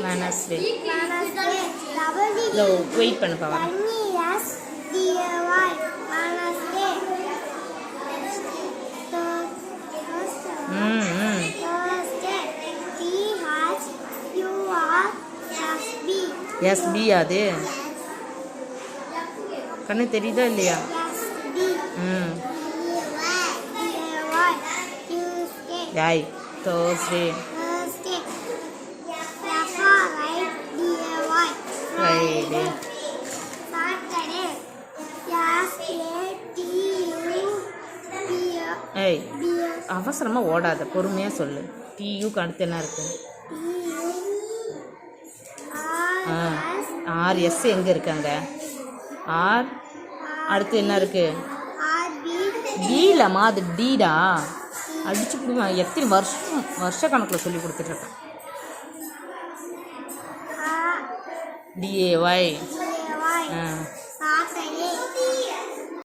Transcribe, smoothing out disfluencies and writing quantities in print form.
Wednesday. இல்லை wait பண்ணுப்பா வரேன். எஸ்பி அது கண்ணு தெரியுதா இல்லையா? யாய் தேர்ஸ்டே ஃப்ரைடே ஏய் அவசரமாக ஓடாத, பொறுமையாக சொல்லு. டியூக்கு அடுத்து என்ன இருக்கு? ஆர்எஸ் எங்கே இருக்காங்க? ஆர் அடுத்து என்ன இருக்கு? டீலம்மா, அது டீடா. அடிச்சு கொடுவேன். எத்தனை வருஷ கணக்கில் சொல்லி கொடுத்துட்ருக்கேன். டிஏஒய்